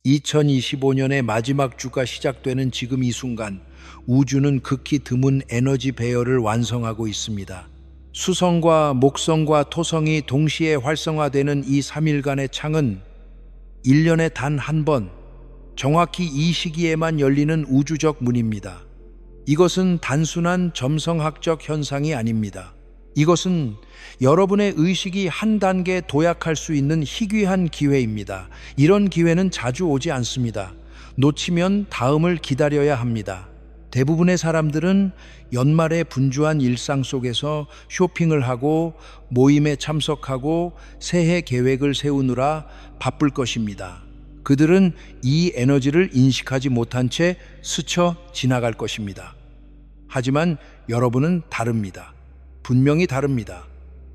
2025년의 마지막 주가 시작되는 지금 이 순간, 우주는 극히 드문 에너지 배열을 완성하고 있습니다. 수성과 목성과 토성이 동시에 활성화되는 이 3일간의 창은 1년에 단 한 번, 정확히 이 시기에만 열리는 우주적 문입니다. 이것은 단순한 점성학적 현상이 아닙니다. 이것은 여러분의 의식이 한 단계 도약할 수 있는 희귀한 기회입니다. 이런 기회는 자주 오지 않습니다. 놓치면 다음을 기다려야 합니다. 대부분의 사람들은 연말의 분주한 일상 속에서 쇼핑을 하고 모임에 참석하고 새해 계획을 세우느라 바쁠 것입니다. 그들은 이 에너지를 인식하지 못한 채 스쳐 지나갈 것입니다. 하지만 여러분은 다릅니다. 분명히 다릅니다.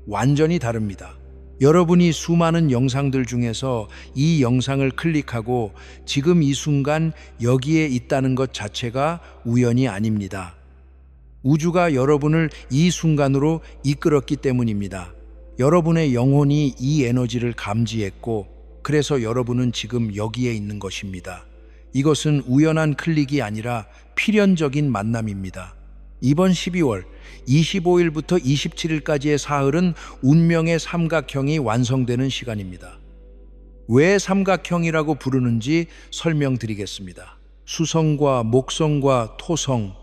완전히 다릅니다. 여러분이 수많은 영상들 중에서 이 영상을 클릭하고 지금 이 순간 여기에 있다는 것 자체가 우연이 아닙니다. 우주가 여러분을 이 순간으로 이끌었기 때문입니다. 여러분의 영혼이 이 에너지를 감지했고, 그래서 여러분은 지금 여기에 있는 것입니다. 이것은 우연한 클릭이 아니라 필연적인 만남입니다. 이번 12월 25일부터 27일까지의 사흘은 운명의 삼각형이 완성되는 시간입니다. 왜 삼각형이라고 부르는지 설명드리겠습니다. 수성과 목성과 토성,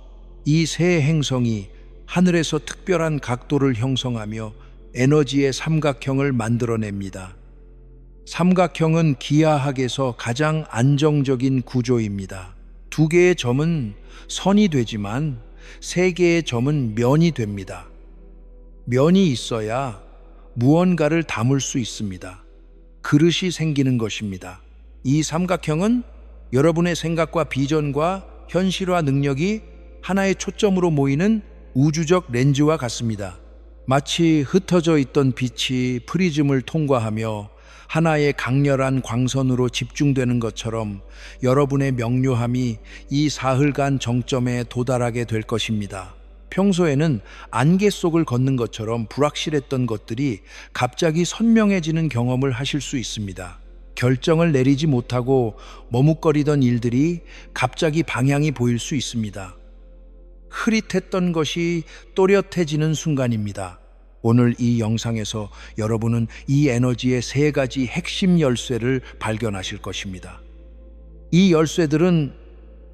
이 세 행성이 하늘에서 특별한 각도를 형성하며 에너지의 삼각형을 만들어냅니다. 삼각형은 기하학에서 가장 안정적인 구조입니다. 두 개의 점은 선이 되지만 세 개의 점은 면이 됩니다. 면이 있어야 무언가를 담을 수 있습니다. 그릇이 생기는 것입니다. 이 삼각형은 여러분의 생각과 비전과 현실화 능력이 하나의 초점으로 모이는 우주적 렌즈와 같습니다. 마치 흩어져 있던 빛이 프리즘을 통과하며 하나의 강렬한 광선으로 집중되는 것처럼 여러분의 명료함이 이 사흘간 정점에 도달하게 될 것입니다. 평소에는 안개 속을 걷는 것처럼 불확실했던 것들이 갑자기 선명해지는 경험을 하실 수 있습니다. 결정을 내리지 못하고 머뭇거리던 일들이 갑자기 방향이 보일 수 있습니다. 흐릿했던 것이 또렷해지는 순간입니다. 오늘 이 영상에서 여러분은 이 에너지의 세 가지 핵심 열쇠를 발견하실 것입니다. 이 열쇠들은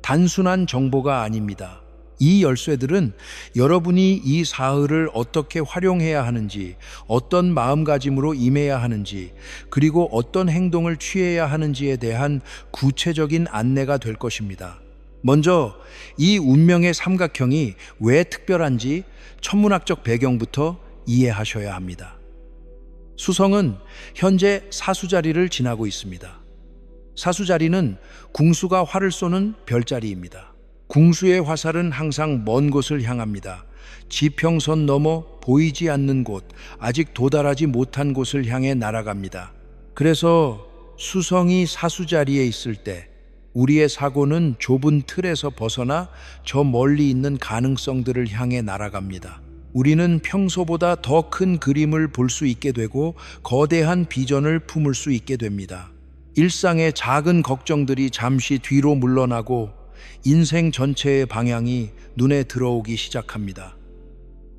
단순한 정보가 아닙니다. 이 열쇠들은 여러분이 이 사흘을 어떻게 활용해야 하는지, 어떤 마음가짐으로 임해야 하는지, 그리고 어떤 행동을 취해야 하는지에 대한 구체적인 안내가 될 것입니다. 먼저 이 운명의 삼각형이 왜 특별한지 천문학적 배경부터 이해하셔야 합니다. 수성은 현재 사수자리를 지나고 있습니다. 사수자리는 궁수가 활을 쏘는 별자리입니다. 궁수의 화살은 항상 먼 곳을 향합니다. 지평선 넘어 보이지 않는 곳, 아직 도달하지 못한 곳을 향해 날아갑니다. 그래서 수성이 사수자리에 있을 때 우리의 사고는 좁은 틀에서 벗어나 저 멀리 있는 가능성들을 향해 날아갑니다. 우리는 평소보다 더 큰 그림을 볼 수 있게 되고 거대한 비전을 품을 수 있게 됩니다. 일상의 작은 걱정들이 잠시 뒤로 물러나고 인생 전체의 방향이 눈에 들어오기 시작합니다.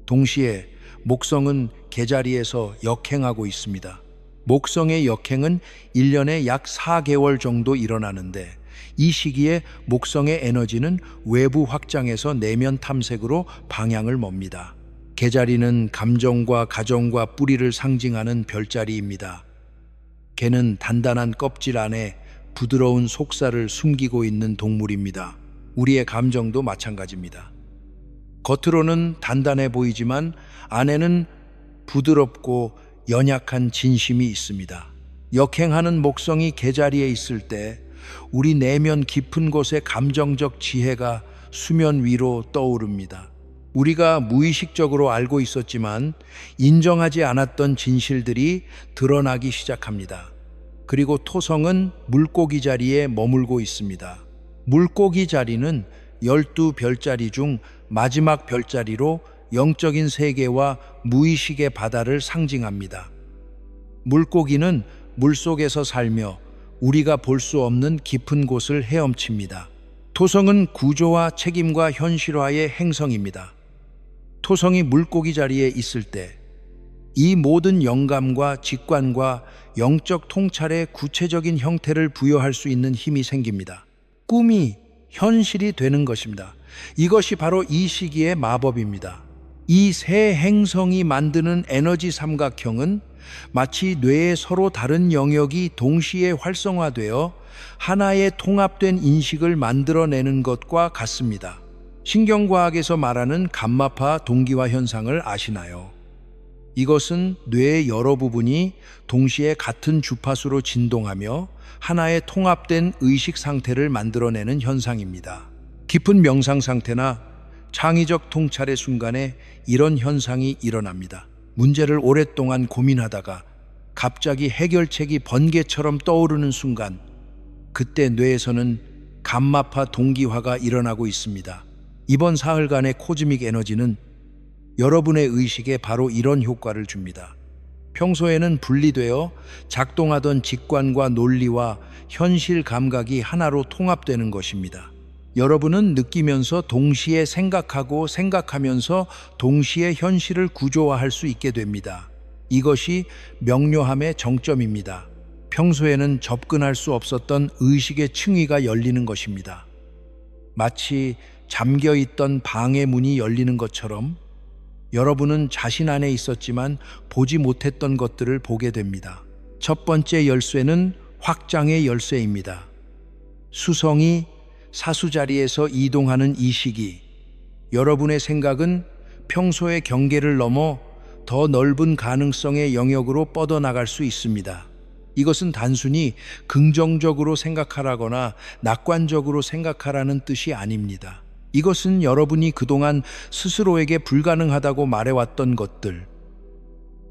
동시에 목성은 개자리에서 역행하고 있습니다. 목성의 역행은 1년에 약 4개월 정도 일어나는데, 이 시기에 목성의 에너지는 외부 확장에서 내면 탐색으로 방향을 멉니다. 개자리는 감정과 가정과 뿌리를 상징하는 별자리입니다. 개는 단단한 껍질 안에 부드러운 속살을 숨기고 있는 동물입니다. 우리의 감정도 마찬가지입니다. 겉으로는 단단해 보이지만 안에는 부드럽고 연약한 진심이 있습니다. 역행하는 목성이 개자리에 있을 때 우리 내면 깊은 곳의 감정적 지혜가 수면 위로 떠오릅니다. 우리가 무의식적으로 알고 있었지만 인정하지 않았던 진실들이 드러나기 시작합니다. 그리고 토성은 물고기 자리에 머물고 있습니다. 물고기 자리는 12별자리 중 마지막 별자리로 영적인 세계와 무의식의 바다를 상징합니다. 물고기는 물속에서 살며 우리가 볼 수 없는 깊은 곳을 헤엄칩니다. 토성은 구조와 책임과 현실화의 행성입니다. 토성이 물고기 자리에 있을 때 이 모든 영감과 직관과 영적 통찰의 구체적인 형태를 부여할 수 있는 힘이 생깁니다. 꿈이 현실이 되는 것입니다. 이것이 바로 이 시기의 마법입니다. 이 세 행성이 만드는 에너지 삼각형은 마치 뇌의 서로 다른 영역이 동시에 활성화되어 하나의 통합된 인식을 만들어내는 것과 같습니다. 신경과학에서 말하는 감마파 동기화 현상을 아시나요? 이것은 뇌의 여러 부분이 동시에 같은 주파수로 진동하며 하나의 통합된 의식 상태를 만들어내는 현상입니다. 깊은 명상 상태나 창의적 통찰의 순간에 이런 현상이 일어납니다. 문제를 오랫동안 고민하다가 갑자기 해결책이 번개처럼 떠오르는 순간, 그때 뇌에서는 감마파 동기화가 일어나고 있습니다. 이번 사흘간의 코즈믹 에너지는 여러분의 의식에 바로 이런 효과를 줍니다. 평소에는 분리되어 작동하던 직관과 논리와 현실 감각이 하나로 통합되는 것입니다. 여러분은 느끼면서 동시에 생각하고 생각하면서 동시에 현실을 구조화할 수 있게 됩니다. 이것이 명료함의 정점입니다. 평소에는 접근할 수 없었던 의식의 층위가 열리는 것입니다. 마치 잠겨있던 방의 문이 열리는 것처럼 여러분은 자신 안에 있었지만 보지 못했던 것들을 보게 됩니다. 첫 번째 열쇠는 확장의 열쇠입니다. 수성이 사수 자리에서 이동하는 이 시기, 여러분의 생각은 평소의 경계를 넘어 더 넓은 가능성의 영역으로 뻗어나갈 수 있습니다. 이것은 단순히 긍정적으로 생각하라거나 낙관적으로 생각하라는 뜻이 아닙니다. 이것은 여러분이 그동안 스스로에게 불가능하다고 말해왔던 것들,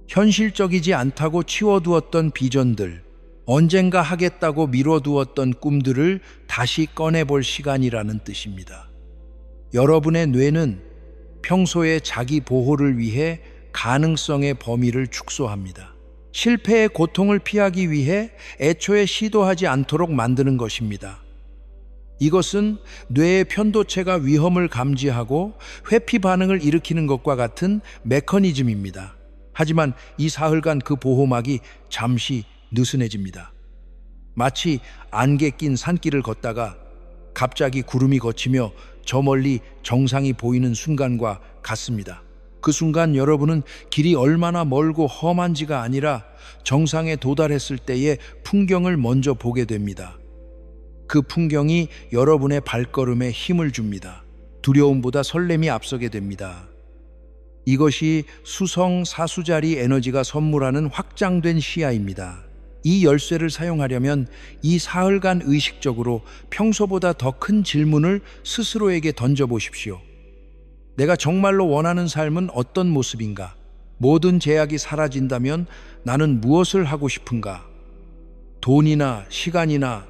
현실적이지 않다고 치워두었던 비전들, 언젠가 하겠다고 미뤄두었던 꿈들을 다시 꺼내볼 시간이라는 뜻입니다. 여러분의 뇌는 평소에 자기 보호를 위해 가능성의 범위를 축소합니다. 실패의 고통을 피하기 위해 애초에 시도하지 않도록 만드는 것입니다. 이것은 뇌의 편도체가 위험을 감지하고 회피 반응을 일으키는 것과 같은 메커니즘입니다. 하지만 이 사흘간 그 보호막이 잠시 느슨해집니다. 마치 안개 낀 산길을 걷다가 갑자기 구름이 걷히며 저 멀리 정상이 보이는 순간과 같습니다. 그 순간 여러분은 길이 얼마나 멀고 험한지가 아니라 정상에 도달했을 때의 풍경을 먼저 보게 됩니다. 그 풍경이 여러분의 발걸음에 힘을 줍니다. 두려움보다 설렘이 앞서게 됩니다. 이것이 수성 사수자리 에너지가 선물하는 확장된 시야입니다. 이 열쇠를 사용하려면 이 사흘간 의식적으로 평소보다 더 큰 질문을 스스로에게 던져보십시오. 내가 정말로 원하는 삶은 어떤 모습인가? 모든 제약이 사라진다면 나는 무엇을 하고 싶은가? 돈이나 시간이나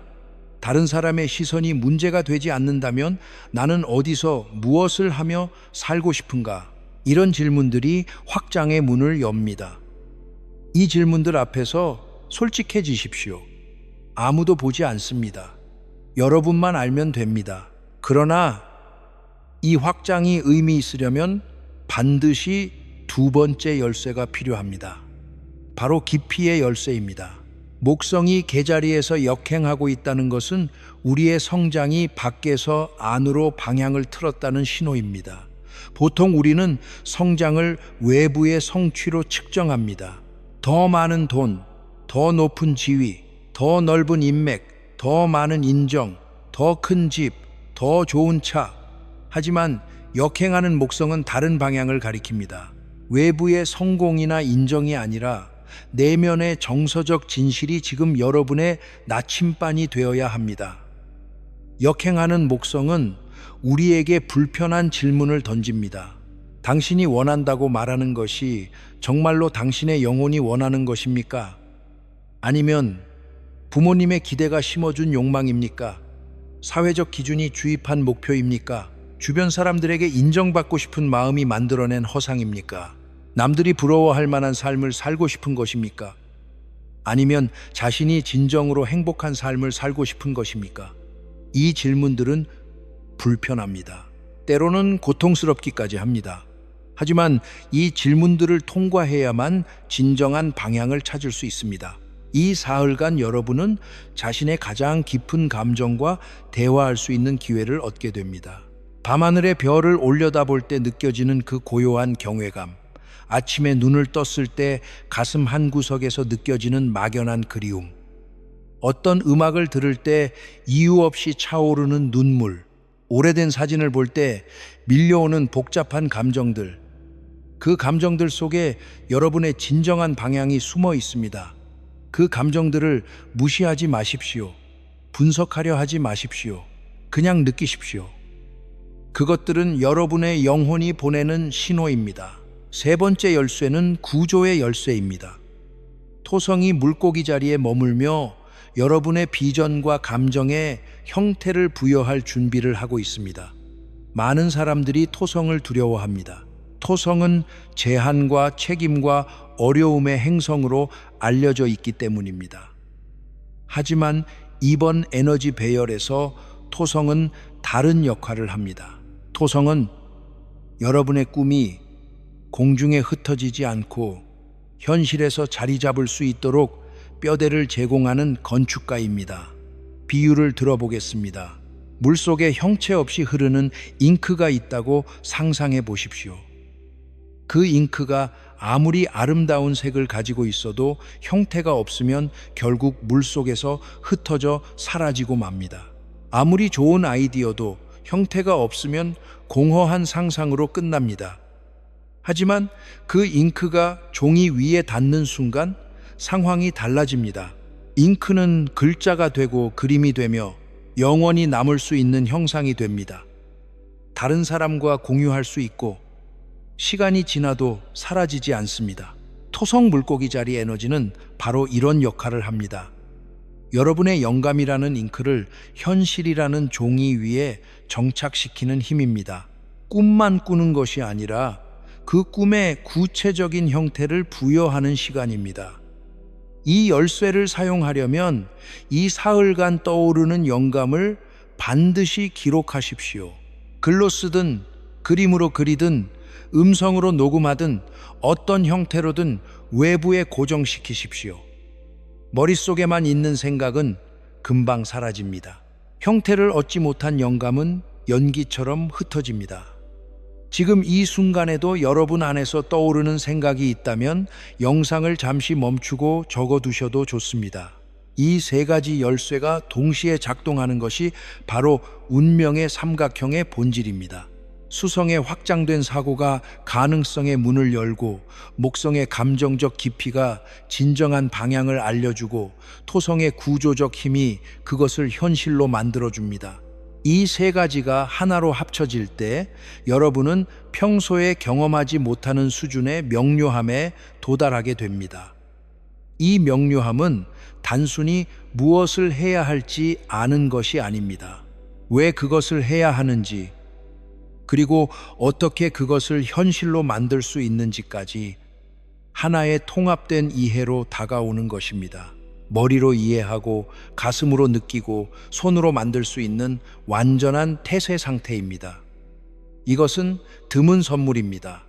다른 사람의 시선이 문제가 되지 않는다면 나는 어디서 무엇을 하며 살고 싶은가? 이런 질문들이 확장의 문을 엽니다. 이 질문들 앞에서 솔직해지십시오. 아무도 보지 않습니다. 여러분만 알면 됩니다. 그러나 이 확장이 의미 있으려면 반드시 두 번째 열쇠가 필요합니다. 바로 깊이의 열쇠입니다. 목성이 개자리에서 역행하고 있다는 것은 우리의 성장이 밖에서 안으로 방향을 틀었다는 신호입니다. 보통 우리는 성장을 외부의 성취로 측정합니다. 더 많은 돈, 더 높은 지위, 더 넓은 인맥, 더 많은 인정, 더 큰 집, 더 좋은 차. 하지만 역행하는 목성은 다른 방향을 가리킵니다. 외부의 성공이나 인정이 아니라 내면의 정서적 진실이 지금 여러분의 나침반이 되어야 합니다. 역행하는 목성은 우리에게 불편한 질문을 던집니다. 당신이 원한다고 말하는 것이 정말로 당신의 영혼이 원하는 것입니까? 아니면 부모님의 기대가 심어준 욕망입니까? 사회적 기준이 주입한 목표입니까? 주변 사람들에게 인정받고 싶은 마음이 만들어낸 허상입니까? 남들이 부러워할 만한 삶을 살고 싶은 것입니까? 아니면 자신이 진정으로 행복한 삶을 살고 싶은 것입니까? 이 질문들은 불편합니다. 때로는 고통스럽기까지 합니다. 하지만 이 질문들을 통과해야만 진정한 방향을 찾을 수 있습니다. 이 사흘간 여러분은 자신의 가장 깊은 감정과 대화할 수 있는 기회를 얻게 됩니다. 밤하늘의 별을 올려다볼 때 느껴지는 그 고요한 경외감, 아침에 눈을 떴을 때 가슴 한구석에서 느껴지는 막연한 그리움, 어떤 음악을 들을 때 이유 없이 차오르는 눈물, 오래된 사진을 볼 때 밀려오는 복잡한 감정들, 그 감정들 속에 여러분의 진정한 방향이 숨어 있습니다. 그 감정들을 무시하지 마십시오. 분석하려 하지 마십시오. 그냥 느끼십시오. 그것들은 여러분의 영혼이 보내는 신호입니다. 세 번째 열쇠는 구조의 열쇠입니다. 토성이 물고기 자리에 머물며 여러분의 비전과 감정에 형태를 부여할 준비를 하고 있습니다. 많은 사람들이 토성을 두려워합니다. 토성은 제한과 책임과 어려움의 행성으로 알려져 있기 때문입니다. 하지만 이번 에너지 배열에서 토성은 다른 역할을 합니다. 토성은 여러분의 꿈이 공중에 흩어지지 않고 현실에서 자리 잡을 수 있도록 뼈대를 제공하는 건축가입니다. 비유를 들어보겠습니다. 물속에 형체 없이 흐르는 잉크가 있다고 상상해 보십시오. 그 잉크가 아무리 아름다운 색을 가지고 있어도 형태가 없으면 결국 물속에서 흩어져 사라지고 맙니다. 아무리 좋은 아이디어도 형태가 없으면 공허한 상상으로 끝납니다. 하지만 그 잉크가 종이 위에 닿는 순간 상황이 달라집니다. 잉크는 글자가 되고 그림이 되며 영원히 남을 수 있는 형상이 됩니다. 다른 사람과 공유할 수 있고 시간이 지나도 사라지지 않습니다. 토성 물고기 자리 에너지는 바로 이런 역할을 합니다. 여러분의 영감이라는 잉크를 현실이라는 종이 위에 정착시키는 힘입니다. 꿈만 꾸는 것이 아니라 그 꿈에 구체적인 형태를 부여하는 시간입니다. 이 열쇠를 사용하려면 이 사흘간 떠오르는 영감을 반드시 기록하십시오. 글로 쓰든 그림으로 그리든 음성으로 녹음하든 어떤 형태로든 외부에 고정시키십시오. 머릿속에만 있는 생각은 금방 사라집니다. 형태를 얻지 못한 영감은 연기처럼 흩어집니다. 지금 이 순간에도 여러분 안에서 떠오르는 생각이 있다면 영상을 잠시 멈추고 적어두셔도 좋습니다. 이 세 가지 열쇠가 동시에 작동하는 것이 바로 운명의 삼각형의 본질입니다. 수성의 확장된 사고가 가능성의 문을 열고, 목성의 감정적 깊이가 진정한 방향을 알려주고, 토성의 구조적 힘이 그것을 현실로 만들어줍니다. 이 세 가지가 하나로 합쳐질 때 여러분은 평소에 경험하지 못하는 수준의 명료함에 도달하게 됩니다. 이 명료함은 단순히 무엇을 해야 할지 아는 것이 아닙니다. 왜 그것을 해야 하는지, 그리고 어떻게 그것을 현실로 만들 수 있는지까지 하나의 통합된 이해로 다가오는 것입니다. 머리로 이해하고 가슴으로 느끼고 손으로 만들 수 있는 완전한 태세 상태입니다. 이것은 드문 선물입니다.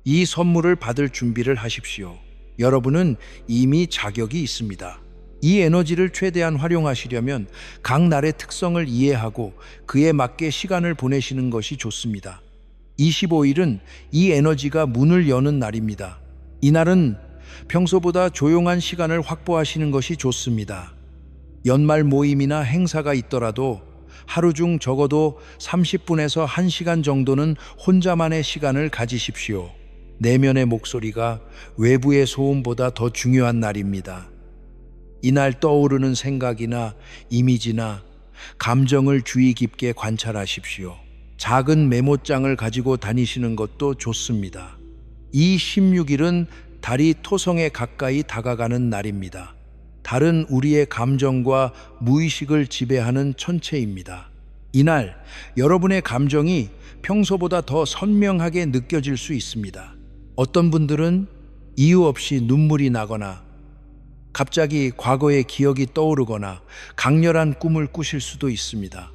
이 선물을 받을 준비를 하십시오. 여러분은 이미 자격이 있습니다. 이 에너지를 최대한 활용하시려면 각 날의 특성을 이해하고 그에 맞게 시간을 보내시는 것이 좋습니다. 25일은 이 에너지가 문을 여는 날입니다. 이날은 평소보다 조용한 시간을 확보하시는 것이 좋습니다. 연말 모임이나 행사가 있더라도 하루 중 적어도 30분에서 1시간 정도는 혼자만의 시간을 가지십시오. 내면의 목소리가 외부의 소음보다 더 중요한 날입니다. 이날 떠오르는 생각이나 이미지나 감정을 주의 깊게 관찰하십시오. 작은 메모장을 가지고 다니시는 것도 좋습니다. 이 16일은 달이 토성에 가까이 다가가는 날입니다. 달은 우리의 감정과 무의식을 지배하는 천체입니다. 이날 여러분의 감정이 평소보다 더 선명하게 느껴질 수 있습니다. 어떤 분들은 이유 없이 눈물이 나거나 갑자기 과거의 기억이 떠오르거나 강렬한 꿈을 꾸실 수도 있습니다.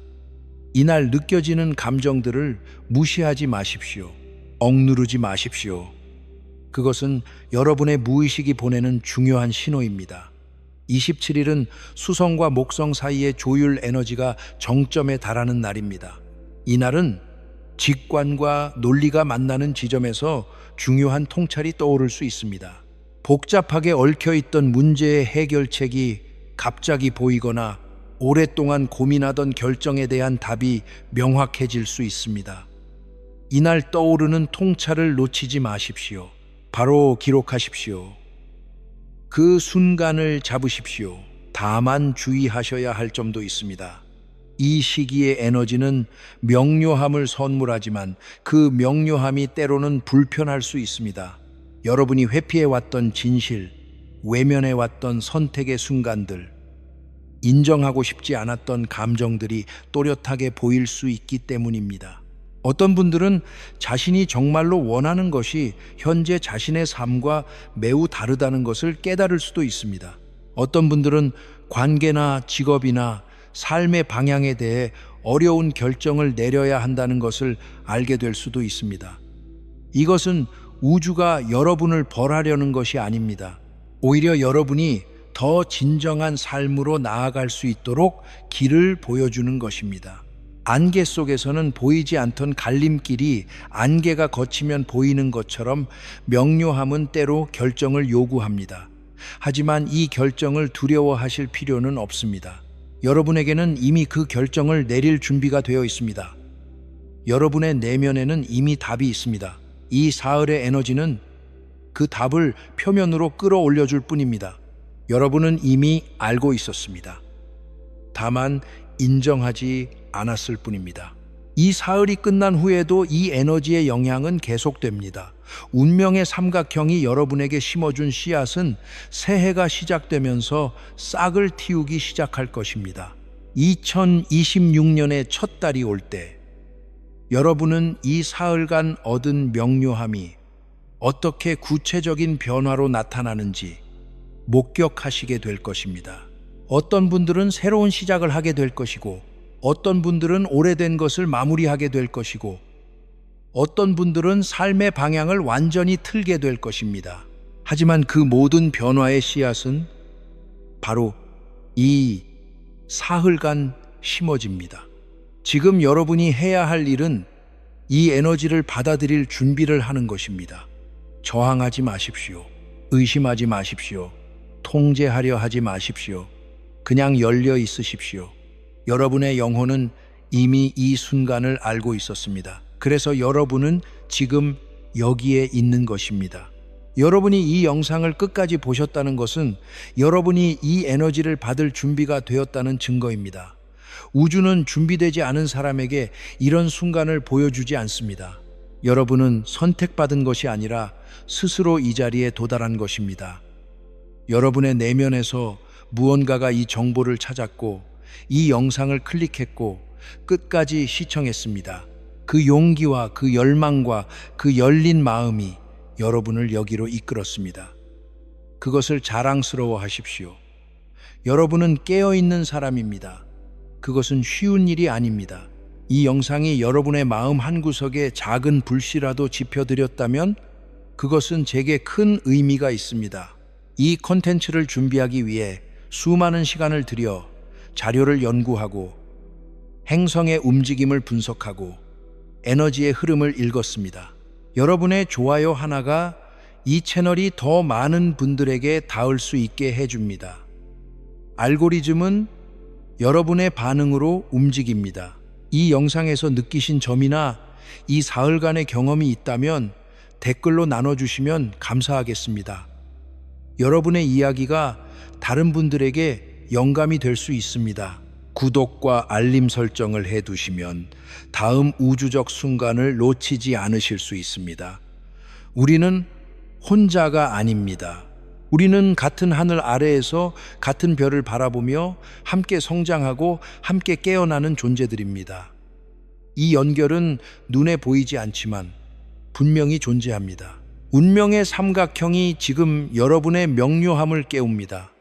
이날 느껴지는 감정들을 무시하지 마십시오. 억누르지 마십시오. 그것은 여러분의 무의식이 보내는 중요한 신호입니다. 27일은 수성과 목성 사이의 조율 에너지가 정점에 달하는 날입니다. 이날은 직관과 논리가 만나는 지점에서 중요한 통찰이 떠오를 수 있습니다. 복잡하게 얽혀있던 문제의 해결책이 갑자기 보이거나 오랫동안 고민하던 결정에 대한 답이 명확해질 수 있습니다. 이날 떠오르는 통찰을 놓치지 마십시오. 바로 기록하십시오. 그 순간을 잡으십시오. 다만 주의하셔야 할 점도 있습니다. 이 시기의 에너지는 명료함을 선물하지만 그 명료함이 때로는 불편할 수 있습니다. 여러분이 회피해왔던 진실, 외면해왔던 선택의 순간들, 인정하고 싶지 않았던 감정들이 또렷하게 보일 수 있기 때문입니다. 어떤 분들은 자신이 정말로 원하는 것이 현재 자신의 삶과 매우 다르다는 것을 깨달을 수도 있습니다. 어떤 분들은 관계나 직업이나 삶의 방향에 대해 어려운 결정을 내려야 한다는 것을 알게 될 수도 있습니다. 이것은 우주가 여러분을 벌하려는 것이 아닙니다. 오히려 여러분이 더 진정한 삶으로 나아갈 수 있도록 길을 보여주는 것입니다. 안개 속에서는 보이지 않던 갈림길이 안개가 걷히면 보이는 것처럼 명료함은 때로 결정을 요구합니다. 하지만 이 결정을 두려워하실 필요는 없습니다. 여러분에게는 이미 그 결정을 내릴 준비가 되어 있습니다. 여러분의 내면에는 이미 답이 있습니다. 이 사흘의 에너지는 그 답을 표면으로 끌어올려 줄 뿐입니다. 여러분은 이미 알고 있었습니다. 다만 인정하지 않았을 뿐입니다. 이 사흘이 끝난 후에도 이 에너지의 영향은 계속됩니다. 운명의 삼각형이 여러분에게 심어준 씨앗은 새해가 시작되면서 싹을 틔우기 시작할 것입니다. 2026년의 첫 달이 올 때 여러분은 이 사흘간 얻은 명료함이 어떻게 구체적인 변화로 나타나는지 목격하시게 될 것입니다. 어떤 분들은 새로운 시작을 하게 될 것이고, 어떤 분들은 오래된 것을 마무리하게 될 것이고, 어떤 분들은 삶의 방향을 완전히 틀게 될 것입니다. 하지만 그 모든 변화의 씨앗은 바로 이 사흘간 심어집니다. 지금 여러분이 해야 할 일은 이 에너지를 받아들일 준비를 하는 것입니다. 저항하지 마십시오. 의심하지 마십시오. 통제하려 하지 마십시오. 그냥 열려 있으십시오. 여러분의 영혼은 이미 이 순간을 알고 있었습니다. 그래서 여러분은 지금 여기에 있는 것입니다. 여러분이 이 영상을 끝까지 보셨다는 것은 여러분이 이 에너지를 받을 준비가 되었다는 증거입니다. 우주는 준비되지 않은 사람에게 이런 순간을 보여주지 않습니다. 여러분은 선택받은 것이 아니라 스스로 이 자리에 도달한 것입니다. 여러분의 내면에서 무언가가 이 정보를 찾았고 이 영상을 클릭했고 끝까지 시청했습니다. 그 용기와 그 열망과 그 열린 마음이 여러분을 여기로 이끌었습니다. 그것을 자랑스러워 하십시오. 여러분은 깨어있는 사람입니다. 그것은 쉬운 일이 아닙니다. 이 영상이 여러분의 마음 한구석에 작은 불씨라도 지펴드렸다면 그것은 제게 큰 의미가 있습니다. 이 콘텐츠를 준비하기 위해 수많은 시간을 들여 자료를 연구하고 행성의 움직임을 분석하고 에너지의 흐름을 읽었습니다. 여러분의 좋아요 하나가 이 채널이 더 많은 분들에게 닿을 수 있게 해줍니다. 알고리즘은 여러분의 반응으로 움직입니다. 이 영상에서 느끼신 점이나 이 사흘간의 경험이 있다면 댓글로 나눠주시면 감사하겠습니다. 여러분의 이야기가 다른 분들에게 영감이 될 수 있습니다. 구독과 알림 설정을 해두시면 다음 우주적 순간을 놓치지 않으실 수 있습니다. 우리는 혼자가 아닙니다. 우리는 같은 하늘 아래에서 같은 별을 바라보며 함께 성장하고 함께 깨어나는 존재들입니다. 이 연결은 눈에 보이지 않지만 분명히 존재합니다. 운명의 삼각형이 지금 여러분의 명료함을 깨웁니다.